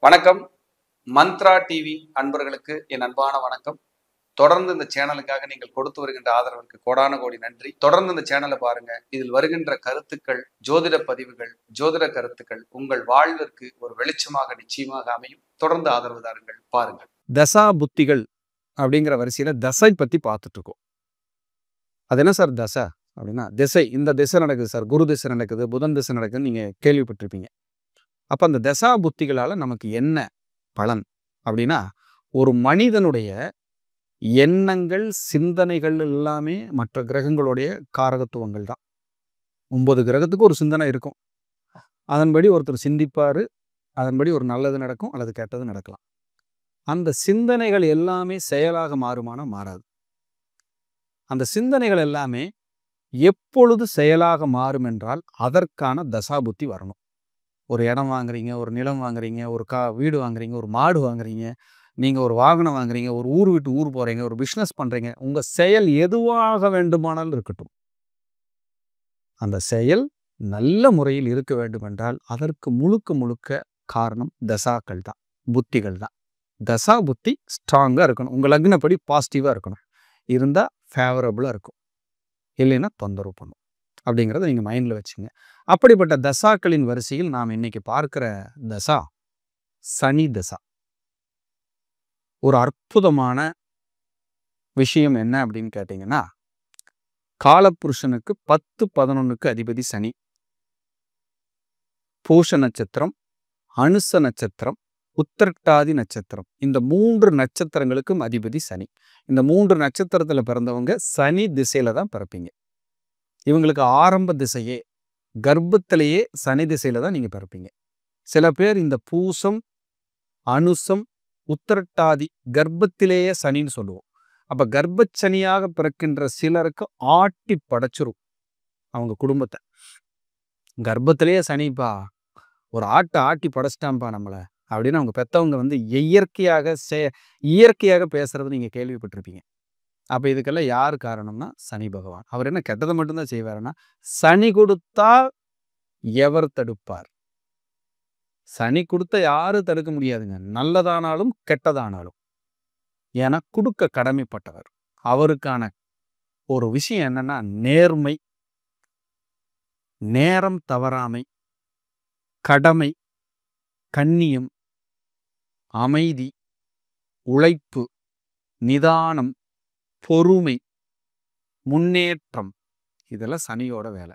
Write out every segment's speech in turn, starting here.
வணக்கம். மந்த்ரா டிவி அன்பர்களுக்கு என் அன்பான வணக்கம். தொடர்ந்து இந்த சேனலுக்காக நீங்கள் கொடுத்து வருகின்ற ஆதரவிற்கு கோடான கோடி நன்றி. தொடர்ந்து இந்த சேனலை பாருங்க. இதில் வருகின்ற கருத்துக்கள், ஜோதிட பதிவுகள், ஜோதிட கருத்துக்கள் உங்கள் வாழ்விற்கு ஒரு வெளிச்சமாக நிச்சயமாக அமையும். தொடர்ந்து ஆதரவு தாருங்கள், பாருங்கள். தசா புத்திகள் அப்படிங்கிற வரிசையில தசை பத்தி பார்த்துட்டு இருக்கோம். அது என்ன சார் தசை அப்படின்னா, திசை, இந்த திசை நடக்குது சார், குரு திசை நடக்குது, புதன் திசை நடக்குதுன்னு நீங்க கேள்விப்பட்டிருப்பீங்க. அப்ப அந்த தசா புத்திகளால நமக்கு என்ன பலன் அப்படின்னா, ஒரு மனிதனுடைய எண்ணங்கள், சிந்தனைகள் எல்லாமே மற்ற கிரகங்களுடைய காரகத்துவங்கள் தான். 9 கிரகத்துக்கு ஒரு சிந்தனை இருக்கும். அதன்படி ஒருத்தர் சிந்திப்பாரு, அதன்படி ஒரு நல்லது நடக்கும் அல்லது கெட்டது நடக்கலாம். அந்த சிந்தனைகள் எல்லாமே செயலாக மாறுமானா மாறாது. அந்த சிந்தனைகள் எல்லாமே எப்பொழுது செயலாக மாறும் என்றால் அதற்கான தசாபுத்தி வரணும். ஒரு இடம் வாங்குறீங்க, ஒரு நிலம் வாங்குறீங்க, ஒரு வீடு வாங்குறீங்க, ஒரு மாடு வாங்குறீங்க, நீங்க ஒரு வாகனம் வாங்குறீங்க, ஒரு ஊர் விட்டு ஊர் போறீங்க, ஒரு பிஸ்னஸ் பண்றீங்க. உங்க செயல் எதுவாக வேண்டுமானாலும் இருக்கட்டும், அந்த செயல் நல்ல முறையில் இருக்க வேண்டும் என்றால் அதற்கு முழுக்க முழுக்க காரணம் தசாக்கள் தான், புத்திகள் தான். தசா புத்தி ஸ்ட்ராங்கா இருக்கணும். உங்க லக்னப்படி பாசிட்டிவா இருக்கணும். இருந்தா ஃபேவரபுளா இருக்கும், இல்லைன்னா தொந்தரவு பண்ணும் அப்படிங்கிறத நீங்க மைண்ட்ல வச்சுங்க. அப்படிப்பட்ட தசாக்களின் வரிசையில் நாம் இன்னைக்கு பார்க்கிற தசா சனி தசா. ஒரு அற்புதமான விஷயம் என்ன அப்படின்னு கேட்டீங்கன்னா, காலப்புருஷனுக்கு 10-11க்கு அதிபதி சனி. பூஷ நட்சத்திரம், அனுச நட்சத்திரம், உத்திரட்டாதி நட்சத்திரம், இந்த 3 நட்சத்திரங்களுக்கும் அதிபதி சனி. இந்த 3 நட்சத்திரத்துல பிறந்தவங்க சனி திசையில தான் பிறப்பீங்க. இவங்களுக்கு ஆரம்ப திசையே, கர்ப்பத்திலேயே சனி திசையில தான் நீங்க பிறப்பீங்க. சில பேர் இந்த பூசம், அனுசம், உத்திரட்டாதி கர்ப்பத்திலேயே சனின்னு சொல்லுவோம். அப்ப கர்ப்பச்சனியாக பிறக்கின்ற சிலருக்கு ஆட்டி படைச்சிரும் அவங்க குடும்பத்தை. கர்ப்பத்திலேயே சனிப்பா, ஒரு ஆட்டி படைச்சிட்டான்ப்பா நம்மள அப்படின்னு அவங்க பெத்தவங்க வந்து இயற்கையாக பேசுறது நீங்க கேள்விப்பட்டிருப்பீங்க. அப்ப இதுக்கெல்லாம் யார் காரணம்னா சனி பகவான். அவர் என்ன கெட்டதை மட்டும்தான் செய்வாருன்னா, சனி கொடுத்தா எவர் தடுப்பார்? சனி கொடுத்த யாரும் தடுக்க முடியாதுங்க, நல்லதானாலும் கெட்டதானாலும். ஏன்னா கொடுக்க கடமைப்பட்டவர். அவருக்கான ஒரு விஷயம் என்னன்னா நேர்மை, நேரம் தவறாமை, கடமை, கண்ணியம், அமைதி, உழைப்பு, நிதானம், பொறுமை, முன்னேற்றம், இதெல்லாம் சனியோட வேலை.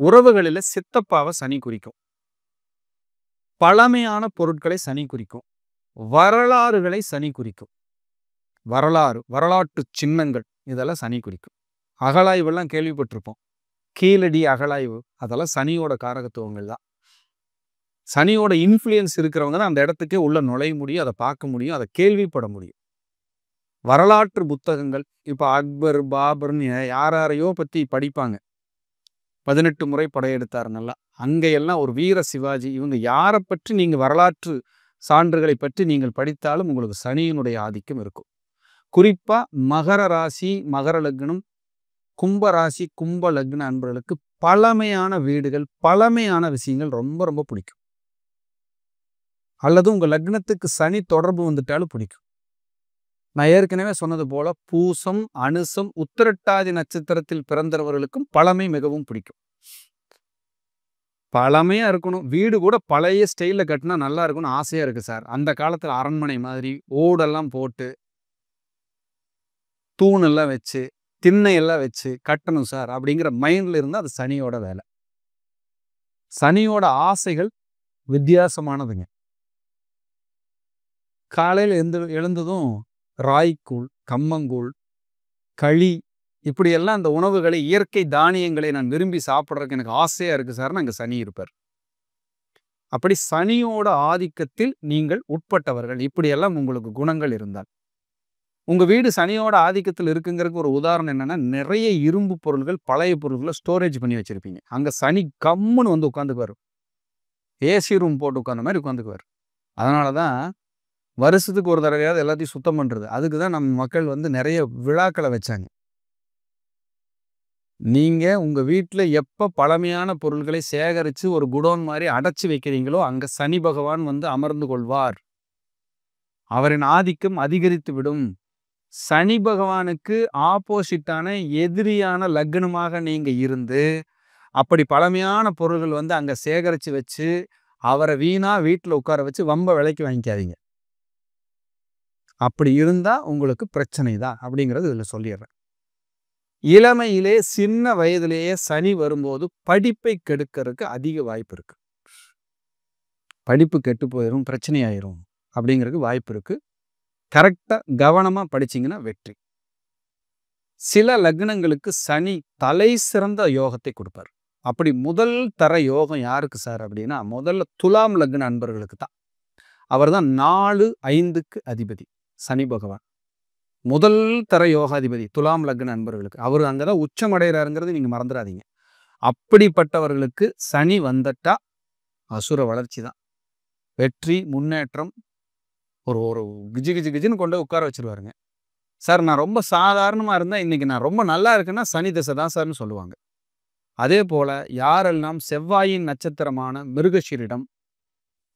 உறவுகளில் சித்தப்பாவை சனி குறிக்கும். பழமையான பொருட்களை சனி குறிக்கும். வரலாறுகளை சனி குறிக்கும். வரலாற்று சின்னங்கள் இதெல்லாம் சனி குறிக்கும். அகழாய்வெல்லாம் கேள்விப்பட்டிருப்போம். கீழடி அகழாய்வு, அதெல்லாம் சனியோட காரகத்துவங்கள் தான். சனியோட இன்ஃப்ளூயன்ஸ் இருக்கிறவங்க தான் அந்த இடத்துக்கே உள்ள நுழைய முடியும், அதை பார்க்க முடியும், அதை கேள்விப்பட முடியும். வரலாற்று புத்தகங்கள், இப்போ அக்பர், பாபர்னு யாரையோ பற்றி படிப்பாங்க. 18 முறை படையெடுத்தார் நல்லா. அங்கெல்லாம் ஒரு வீர சிவாஜி, இவங்க யாரை பற்றி நீங்கள் வரலாற்று சான்றுகளை பற்றி நீங்கள் படித்தாலும் உங்களுக்கு சனியினுடைய ஆதிக்கம் இருக்கும். குறிப்பாக மகர ராசி, மகர லக்னம், கும்ப ராசி, கும்ப லக்ன அன்பர்களுக்கு பழமையான வீடுகள், பழமையான விஷயங்கள் ரொம்ப ரொம்ப பிடிக்கும். அல்லது உங்கள் லக்னத்துக்கு சனி தொடர்பு வந்துட்டாலும் பிடிக்கும். நான் ஏற்கனவே சொன்னது போல பூசம், அனுசம், உத்திரட்டாதி நட்சத்திரத்தில் பிறந்தவர்களுக்கும் பழமை மிகவும் பிடிக்கும். பழமையா இருக்கணும், வீடு கூட பழைய ஸ்டைல்ல கட்டினா நல்லா இருக்கும்னு ஆசையா இருக்கு சார். அந்த காலத்துல அரண்மனை மாதிரி ஓடெல்லாம் போட்டு, தூணெல்லாம் வச்சு, திண்ணையெல்லாம் வச்சு கட்டணும் சார் அப்படிங்கிற மைண்ட்ல இருந்தால் அது சனியோட வேலை. சனியோட ஆசைகள் வித்தியாசமானதுங்க. காலையில் எழுந்ததும் ராய்க்கூழ், கம்மங்கூழ், களி, இப்படியெல்லாம் அந்த உணவுகளை, இயற்கை தானியங்களை நான் விரும்பி சாப்பிட்றதுக்கு எனக்கு ஆசையா இருக்கு சார்னு அங்கே சனி இருப்பார். அப்படி சனியோட ஆதிக்கத்தில் நீங்கள் உட்பட்டவர்கள், இப்படியெல்லாம் உங்களுக்கு குணங்கள் இருந்தால், உங்க வீடு சனியோட ஆதிக்கத்தில் இருக்குங்கிறதுக்கு ஒரு உதாரணம் என்னன்னா, நிறைய இரும்பு பொருள்கள், பழைய பொருள்களை ஸ்டோரேஜ் பண்ணி வச்சிருப்பீங்க. அங்க சனி கம்முன்னு வந்து உட்காந்துக்குவார். ஏசி ரூம் போட்டு உட்காந்த மாதிரி உட்காந்துக்குவார். அதனாலதான் வருஷத்துக்கு ஒரு தடவையாவது எல்லாத்தையும் சுத்தம் பண்றது. அதுக்கு தான் நம்ம மக்கள் வந்து நிறைய விழாக்களை வச்சாங்க. நீங்க உங்க வீட்ல எப்ப பழமையான பொருள்களை சேகரிச்சு ஒரு குடோன் மாதிரி அடைச்சு வைக்கிறீங்களோ அங்க சனி பகவான் வந்து அமர்ந்து கொள்வார். அவரின் ஆதிக்கம் அதிகரித்து விடும். சனி பகவானுக்கு ஆப்போசிட்டான எதிரியான லக்னமாக நீங்க இருந்து அப்படி பழமையான பொருள்கள் வந்து அங்க சேகரிச்சு வச்சு அவரை வீணா வீட்டுல உட்கார வச்சு வம்ப விலைக்கு வாங்கிக்காதீங்க. அப்படி இருந்தா உங்களுக்கு பிரச்சனை தான் அப்படிங்கிறது இதுல சொல்லிடுறேன். இளமையிலே சின்ன வயதிலேயே சனி வரும்போது படிப்பை கெடுக்கிறதுக்கு அதிக வாய்ப்பு இருக்கு. படிப்பு கெட்டு போயிடும், பிரச்சனை ஆயிரும் அப்படிங்கிறதுக்கு வாய்ப்பு இருக்கு. கரெக்டா கவனமா படிச்சீங்கன்னா வெற்றி. சில லக்னங்களுக்கு சனி தலை சிறந்த யோகத்தை கொடுப்பார். அப்படி முதல் தர யோகம் யாருக்கு சார் அப்படின்னா முதல்ல துலாம் லக்ன அன்பர்களுக்கு தான். அவர் தான் 4-5க்கு அதிபதி சனி பகவான். முதல் தர யோகாதிபதி துலாம் லக்ன அன்பர்களுக்கு. அவர் அங்கதான் உச்சம் அடைகிறாருங்கிறது நீங்க மறந்துடாதீங்க. அப்படிப்பட்டவர்களுக்கு சனி வந்துட்டா அசுர வளர்ச்சி தான். வெற்றி, முன்னேற்றம், ஒரு ஒரு கிஜி கிஜி கிஜின்னு கொண்டு உட்கார வச்சிருவாருங்க. சார் நான் ரொம்ப சாதாரணமா இருந்தா இன்னைக்கு நான் ரொம்ப நல்லா இருக்குன்னா சனி திசை தான் சார்னு சொல்லுவாங்க. அதே போல யாரெல்லாம் செவ்வாயின் நட்சத்திரமான மிருகஷீரிடம்,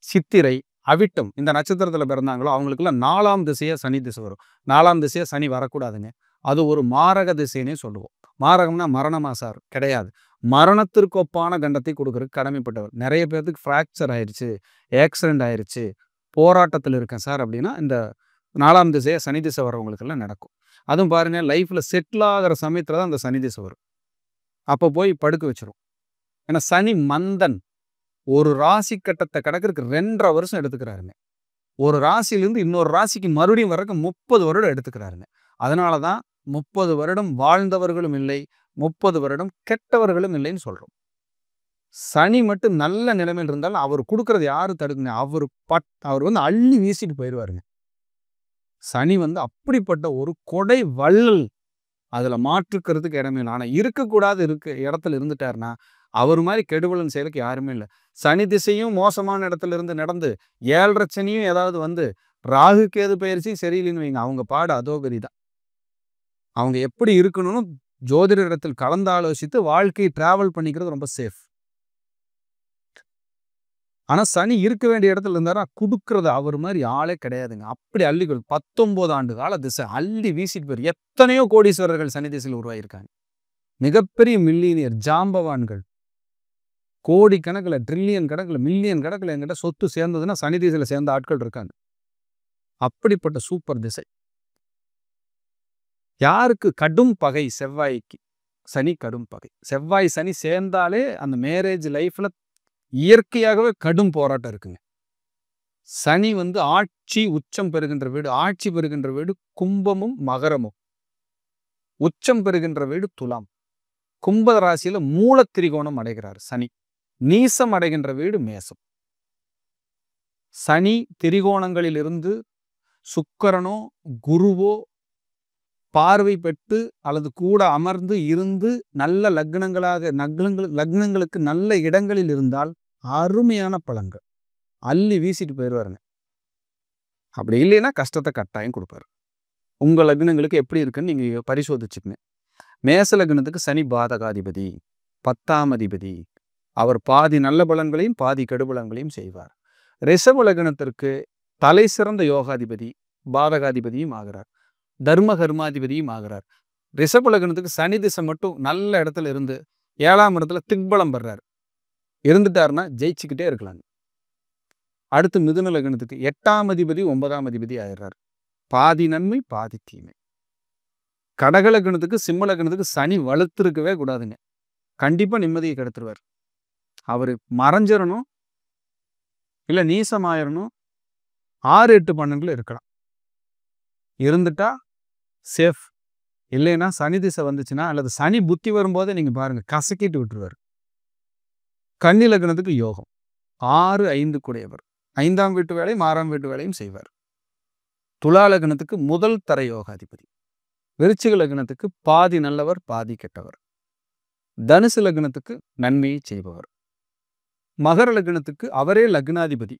சித்திரை, அவிட்டம் இந்த நட்சத்திரத்துல பிறந்தாங்களோ அவங்களுக்குலாம் 4ஆம் திசையா சனி திசை வரும். 4ஆம் திசையா சனி வரக்கூடாதுங்க. அது ஒரு மாரக திசைன்னே சொல்லுவோம். மாரகம்னா மரணமா சார்? கிடையாது. மரணத்திற்கு ஒப்பான கண்டத்தை கொடுக்கறதுக்கு கடமைப்பட்டவர். நிறைய பேருக்கு ஃப்ராக்சர் ஆயிடுச்சு, ஆக்சிடென்ட் ஆயிடுச்சு, போராட்டத்தில் இருக்கேன் சார் அப்படின்னா இந்த 4ஆம் திசையா சனி திசை வரவங்களுக்கெல்லாம் நடக்கும். அதுவும் பாருங்க லைஃப்ல செட்டில் ஆகிற சமயத்துல தான் அந்த சனி திசை வரும். அப்போ போய் படுக்க வச்சிரும். ஏன்னா சனி மந்தன். ஒரு ராசி கட்டத்தை கடக்கிறதுக்கு 2.5 வருஷம் எடுத்துக்கிறாருங்க. ஒரு ராசியிலிருந்து இன்னொரு ராசிக்கு மறுபடியும் வர்றதுக்கு 30 வருடம் எடுத்துக்கிறாருங்க. அதனால தான் 30 வருடம் வாழ்ந்தவர்களும் இல்லை, 30 வருடம் கெட்டவர்களும் இல்லைன்னு சொல்றோம். சனி மட்டும் நல்ல நிலைமையில் இருந்தாலும் அவர் கொடுக்கறது யாரு தடுக்குங்க? அவர் வந்து அள்ளி வீசிட்டு போயிடுவாருங்க. சனி வந்து அப்படிப்பட்ட ஒரு கொடை வள்ளல். அதுல மாற்றுக்கிறதுக்கு இடமே இல்லை. ஆனா இருக்கக்கூடாது இடத்துல இருந்துட்டாருன்னா அவர் மாதிரி கெடுவலன் செயலுக்கு யாருமே இல்லை. சனி திசையும் மோசமான இடத்துல இருந்து நடந்து 7.5 சனியும் ஏதாவது வந்து ராகு கேது பயிற்சியும் சரியில்லைன்னு வைங்க, அவங்க பாடு அதோ பெரிதான். அவங்க எப்படி இருக்கணும்னு ஜோதிட இடத்தில் கலந்து ஆலோசித்து வாழ்க்கையை டிராவல் பண்ணிக்கிறது ரொம்ப சேஃப். ஆனா சனி இருக்க வேண்டிய இடத்துல இருந்தாரா குடுக்கறது அவர் மாதிரி ஆளே கிடையாதுங்க. அப்படி அள்ளிகள் 19 ஆண்டு கால திசை அள்ளி வீசிட்டு போயிரு. எத்தனையோ கோடீஸ்வரர்கள் சனி திசையில் உருவாயிருக்காங்க. மிகப்பெரிய மில்லியனியர், ஜாம்பவான்கள், கோடி கணக்கில், ட்ரில்லியன் கணக்கில், மில்லியன் கணக்கில் என்கிட்ட சொத்து சேர்ந்ததுன்னா சனி திசையில சேர்ந்த ஆட்கள் இருக்காங்க. அப்படிப்பட்ட சூப்பர் திசை. யாருக்கு கடும் பகை? செவ்வாய்க்கு. சனி கடும் பகை. செவ்வாய் சனி சேர்ந்தாலே அந்த மேரேஜ் லைஃப்ல இயற்கையாகவே கடும் போராட்டம் இருக்குங்க. சனி வந்து ஆட்சி உச்சம் பெறுகின்ற வீடு, ஆட்சி பெறுகின்ற வீடு கும்பமும் மகரமும். உச்சம் பெறுகின்ற வீடு துலாம். கும்ப ராசியில மூல திரிகோணம் அடைகிறார் சனி. நீசம் அடைகின்ற வீடு மேசம். சனி திரிகோணங்களில் இருந்து சுக்கிரனோ குருவோ பார்வை பெற்று அல்லது கூட அமர்ந்து இருந்து நல்ல லக்னங்களுக்கு நல்ல இடங்களில் இருந்தால் அருமையான பலன்கள் அள்ளி வீசிட்டு போயிடுவாருங்க. அப்படி இல்லைன்னா கஷ்டத்தை கட்டாயம் கொடுப்பாரு. உங்க லக்னங்களுக்கு எப்படி இருக்குன்னு நீங்க பரிசோதிச்சுக்கங்க. மேச லக்னத்துக்கு சனி பாதகாதிபதி, 10ஆம் அதிபதி. அவர் பாதி நல்ல பலன்களையும் பாதி கெடுபலன்களையும் செய்வார். ரிஷப லக்னத்திற்கு தலை சிறந்த யோகாதிபதி, பாதகாதிபதியும் ஆகிறார், தர்ம கர்மாதிபதியும் ஆகிறார். ரிஷப லக்னத்துக்கு சனி திசை மட்டும் நல்ல இடத்துல இருந்து 7ஆம் இடத்துல திக்பலம் பெறாரு. இருந்துட்டாருன்னா ஜெயிச்சுக்கிட்டே இருக்கலாங்க. அடுத்து மிதுன லக்னத்துக்கு 8ஆம் அதிபதி 9ஆம் அதிபதி ஆயிடுறாரு. பாதி நன்மை பாதி தீமை. கடக லக்னத்துக்கு சிம்ம லக்னத்துக்கு சனி வலுத்திருக்கவே கூடாதுங்க. கண்டிப்பா நிம்மதியை கெடுத்துருவார். அவரு மறைஞ்சிடணும், இல்ல நீசமாயிரணும், 6-8 12 இருக்கலாம். இருந்துட்டா சேஃப். இல்லைன்னா சனி திசை வந்துச்சுன்னா அல்லது சனி புத்தி வரும்போதே நீங்க பாருங்க கசக்கிட்டு விட்டுருவார். கன்னி லக்னத்துக்கு யோகம் 6-5 கூடையவர். 5ஆம் வீட்டு வேலையும் 6ஆம் வீட்டு வேலையும் செய்வார். துலா லக்னத்துக்கு முதல் தர யோகாதிபதி. விருச்சிக லக்னத்துக்கு பாதி நல்லவர் பாதி கெட்டவர். தனுசு லக்னத்துக்கு நன்மையை செய்பவர். மகர லக்னத்துக்கு அவரே லக்னாதிபதி,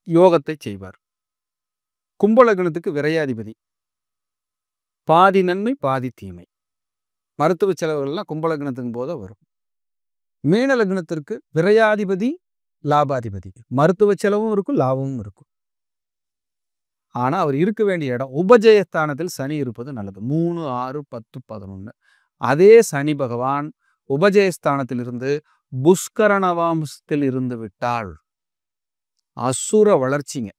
யோகத்தை செய்வார். கும்ப லக்னத்துக்கு விரையாதிபதி, பாதி நன்மை பாதி தீமை. மருத்துவ செலவுகள்லாம் கும்ப லக்னத்துக்கும் போது வரும். மீன லக்னத்திற்கு விரையாதிபதி லாபாதிபதி, மருத்துவ செலவும் இருக்கும், லாபமும் இருக்கும். ஆனா அவர் இருக்க வேண்டிய இடம் உபஜயஸ்தானத்தில் சனி இருப்பது நல்லது. 3, 6, 10, 11. அதே சனி பகவான் உபஜயஸ்தானத்திலிருந்து புஷ்கர நவாம்சத்தில் இருந்து விட்டால் அசுர வளர்ச்சிங்க.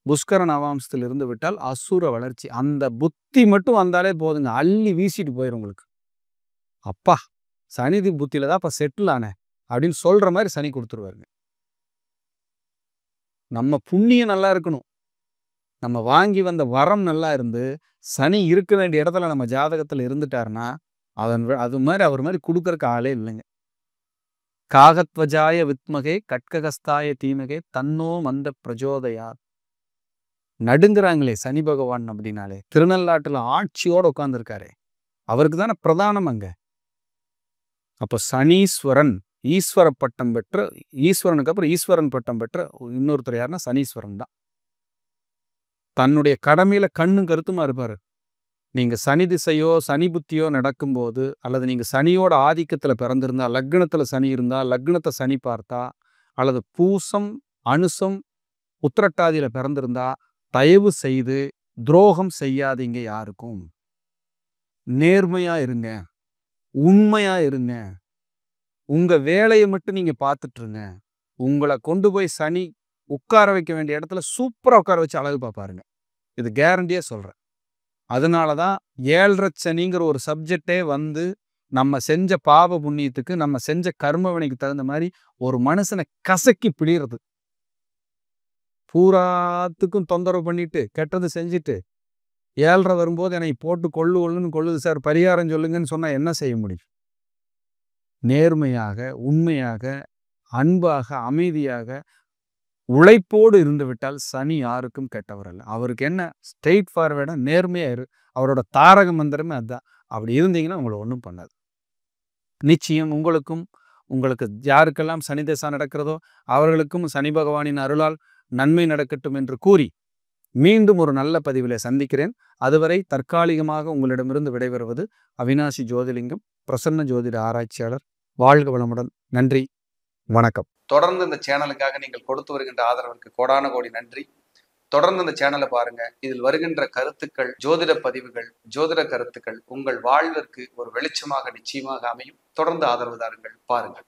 புஷ்கர நவாம்சத்தில் இருந்து விட்டால் அசுர வளர்ச்சி. அந்த புத்தி மட்டும் வந்தாலே போதுங்க, அள்ளி வீசிட்டு போயிடும் உங்களுக்கு. அப்பா சனிதி புத்தியில தான் இப்ப செட்டில் ஆனே அப்படின்னு சொல்ற மாதிரி சனி கொடுத்துருவாருங்க. நம்ம புண்ணியம் நல்லா இருக்கணும், நம்ம வாங்கி வந்த வரம் நல்லா இருந்து சனி இருக்க வேண்டிய இடத்துல நம்ம ஜாதகத்துல இருந்துட்டாருன்னா அது மாதிரி அவர் மாதிரி கொடுக்கறக்கு ஆளே இல்லைங்க. காகத்வஜாய வித்மகே கட்ககஸ்தாய தீமகே தன்னோ மந்த பிரஜோதயா. நடுங்குறாங்களே சனி பகவான் அப்படின்னாலே. திருநள்ளாட்டுல ஆட்சியோட உட்கார்ந்துருக்காரு, அவருக்கு தானே பிரதானம் அங்க. அப்ப சனீஸ்வரன் ஈஸ்வர பட்டம் பெற்ற, ஈஸ்வரனுக்கு அப்புறம் ஈஸ்வரன் பட்டம் பெற்ற இன்னொருத்தர் யாருன்னா சனீஸ்வரன் தான். தன்னுடைய கடமையில கண்ணும் கருத்துமா இருப்பாரு. நீங்க சனி திசையோ சனி புத்தியோ நடக்கும்போது, அல்லது நீங்க சனியோட ஆதிக்கத்துல பிறந்திருந்தா, லக்னத்துல சனி இருந்தா, லக்னத்தை சனி பார்த்தா, அல்லது பூசம் அனுசம் உத்திரட்டாதியில பிறந்திருந்தா, தயவு செய்து துரோகம் செய்யாதீங்க யாருக்கும். நேர்மையா இருங்க, உண்மையா இருங்க. உங்க வேலையை மட்டும் நீங்க பார்த்துட்டு இருங்க. உங்களை கொண்டு போய் சனி உட்கார வைக்க வேண்டிய இடத்துல சூப்பரா உட்கார வச்சு அழகு பார்ப்பாருங்க. இது கேரண்டியா சொல்றேன். அதனாலதான் 7.5 சனிங்கிற ஒரு சப்ஜெக்டே வந்து நம்ம செஞ்ச பாவ புண்ணியத்துக்கு, நம்ம செஞ்ச கர்மவினைக்கு தகுந்த மாதிரி ஒரு மனுஷனை கசக்கி பிடிறது. பூராத்துக்கும் தொந்தரவு பண்ணிட்டு கெட்டது செஞ்சுட்டு 7.5 வரும்போது என்னை போட்டு கொள்ளுது சார், பரிகாரம் சொல்லுங்கன்னு சொன்னா என்ன செய்ய முடியும்? நேர்மையாக, உண்மையாக, அன்பாக, அமைதியாக, உழைப்போடு இருந்து விட்டால் சனி யாருக்கும் கெட்டவர் அல்ல. அவருக்கு என்ன ஸ்ட்ரெயிட் ஃபார்வேர்டா நேர்மையா இரு. அவரோட தாரக மந்திரமே அதுதான். அப்படி இருந்தீங்கன்னா உங்களை ஒன்றும் பண்ணாது. நிச்சயம் உங்களுக்கு யாருக்கெல்லாம் சனி தசா நடக்கிறதோ அவர்களுக்கும் சனி பகவானின் அருளால் நன்மை நடக்கட்டும் என்று கூறி மீண்டும் ஒரு நல்ல பதிவிலே சந்திக்கிறேன். அதுவரை தற்காலிகமாக உங்களிடமிருந்து விடைபெறுவது அவினாசி ஜோதிலிங்கம், பிரசன்ன ஜோதிட ஆராய்ச்சியாளர். வாழ்க வளமுடன். நன்றி, வணக்கம். தொடர்ந்து இந்த சேனலுக்காக நீங்கள் கொடுத்து வருகின்ற ஆதரவிற்கு கோடான கோடி நன்றி. தொடர்ந்து இந்த சேனலை பாருங்க. இதில் வருகின்ற கருத்துக்கள், ஜோதிட பதிவுகள், ஜோதிட கருத்துக்கள் உங்கள் வாழ்விற்கு ஒரு வெளிச்சமாக நிச்சயமாக அமையும். தொடர்ந்து ஆதரவு தாருங்கள், பாருங்கள்.